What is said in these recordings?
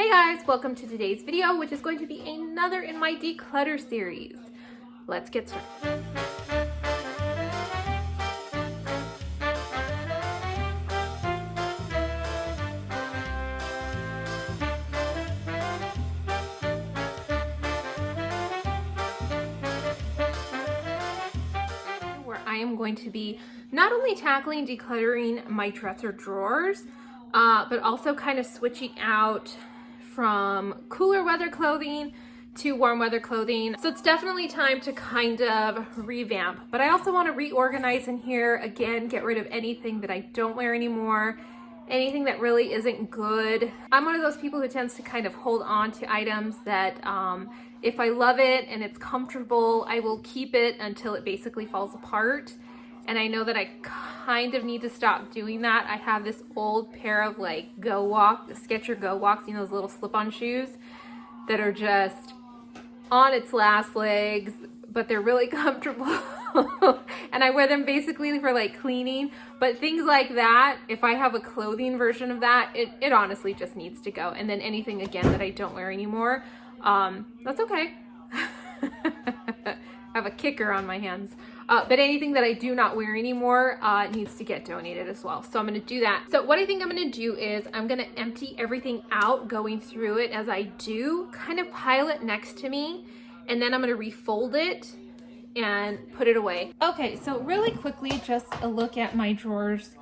Hey guys, welcome to today's video, which is going to be another in my declutter series. Let's get started. Where I am going to be not only tackling decluttering my dresser drawers, but also kind of switching out from cooler weather clothing to warm weather clothing. So it's definitely time to kind of revamp, but I also want to reorganize in here again, get rid of anything that I don't wear anymore, anything that really isn't good. I'm one of those people who tends to kind of hold on to items that if I love it and it's comfortable, I will keep it until it basically falls apart. And I know that I kind of need to stop doing that. I have this old pair of like Skechers Go Walks, you know, those little slip-on shoes that are just on its last legs, but they're really comfortable. And I wear them basically for like cleaning, but things like that, if I have a clothing version of that, it honestly just needs to go. And then anything again that I don't wear anymore, that's okay. I have a kicker on my hands. But anything that I do not wear anymore needs to get donated as well. So I'm gonna do that. So what I think I'm gonna do is I'm gonna empty everything out, going through it as I do, kind of pile it next to me, and then I'm gonna refold it and put it away. Okay, so really quickly, just a look at my drawers.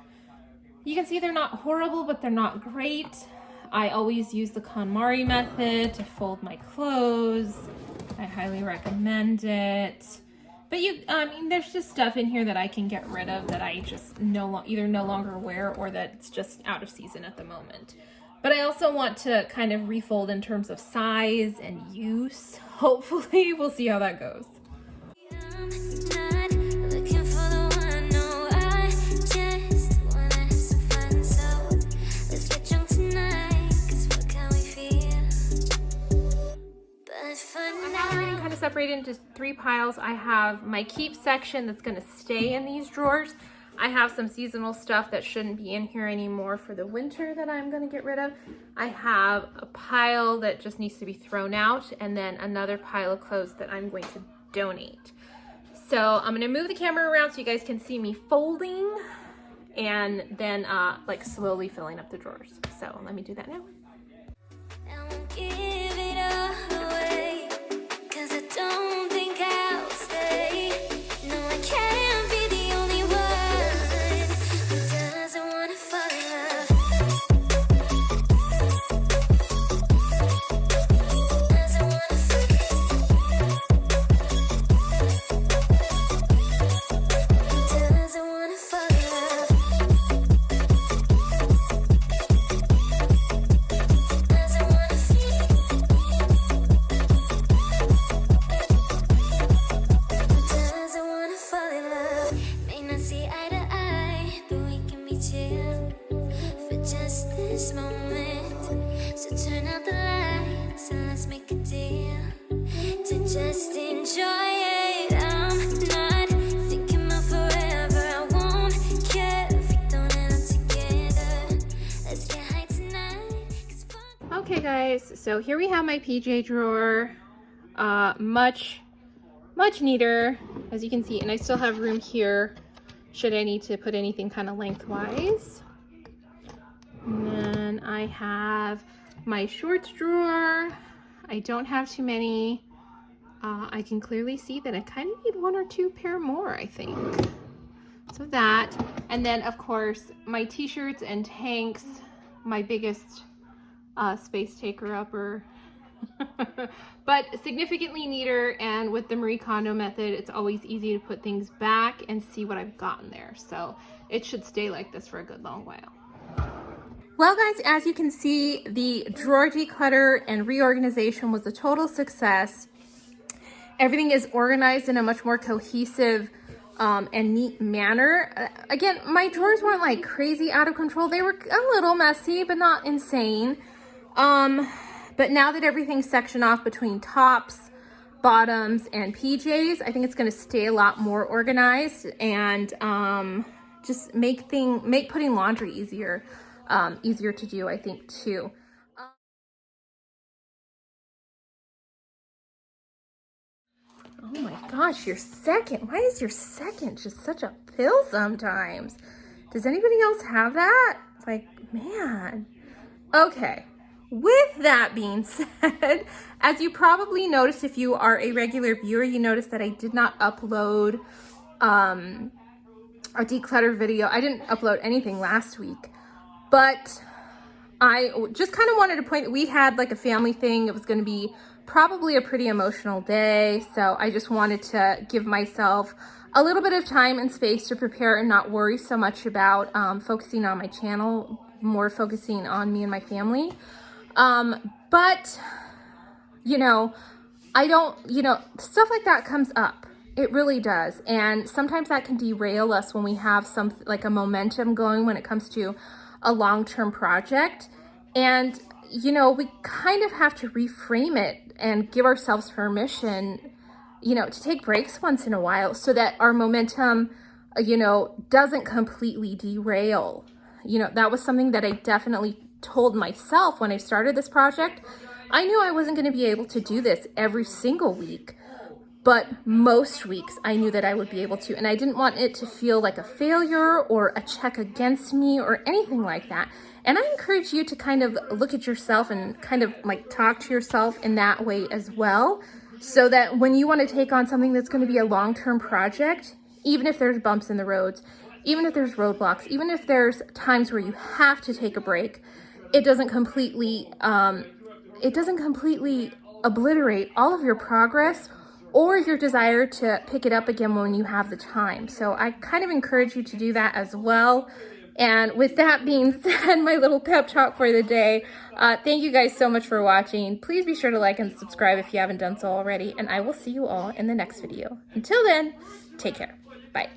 You can see they're not horrible, but they're not great. I always use the KonMari method to fold my clothes. I highly recommend it. But I mean, there's just stuff in here that I can get rid of that I just either no longer wear or that's just out of season at the moment. But I also want to kind of refold in terms of size and use. Hopefully, we'll see how that goes. Separated into three piles. I have my keep section that's going to stay in these drawers. I have some seasonal stuff that shouldn't be in here anymore for the winter that I'm going to get rid of. I have a pile that just needs to be thrown out, and then another pile of clothes that I'm going to donate. So I'm going to move the camera around so you guys can see me folding and then like slowly filling up the drawers. So let me do that now. Just enjoy it. I'm not thinking about forever. I won't care if we don't end up together. Let's get high tonight. Okay guys, so here we have my PJ drawer. Much neater, as you can see, and I still have room here should I need to put anything kind of lengthwise. And then I have my shorts drawer. I don't have too many. I can clearly see that I kind of need one or two pair more, I think. So that, and then of course my t-shirts and tanks, my biggest space taker upper, but significantly neater. And with the Marie Kondo method, it's always easy to put things back and see what I've gotten there. So it should stay like this for a good long while. Well guys, as you can see, the drawer declutter and reorganization was a total success. Everything is organized in a much more cohesive and neat manner. Again, my drawers weren't like crazy out of control. They were a little messy, but not insane. But now that everything's sectioned off between tops, bottoms, and PJs, I think it's gonna stay a lot more organized and just make putting laundry easier to do, I think, too. Gosh, your second. Why is your second just such a pill sometimes? Does anybody else have that? It's like, man. Okay. With that being said, as you probably noticed if you are a regular viewer, you noticed that I did not upload a declutter video. I didn't upload anything last week, but I just kind of wanted to point, we had like a family thing. It was going to be probably a pretty emotional day. So I just wanted to give myself a little bit of time and space to prepare and not worry so much about focusing on my channel, more focusing on me and my family. But, you know, stuff like that comes up. It really does. And sometimes that can derail us when we have like a momentum going when it comes to a long-term project. And, we kind of have to reframe it and give ourselves permission, to take breaks once in a while so that our momentum, doesn't completely derail. That was something that I definitely told myself when I started this project. I knew I wasn't going to be able to do this every single week, but most weeks I knew that I would be able to, and I didn't want it to feel like a failure or a check against me or anything like that. And I encourage you to kind of look at yourself and kind of like talk to yourself in that way as well, so that when you want to take on something that's going to be a long-term project, even if there's bumps in the roads, even if there's roadblocks, even if there's times where you have to take a break, it doesn't completely obliterate all of your progress or your desire to pick it up again when you have the time. So I kind of encourage you to do that as well. And with that being said, my little pep talk for the day, thank you guys so much for watching. Please be sure to like and subscribe if you haven't done so already, and I will see you all in the next video. Until then, take care. Bye.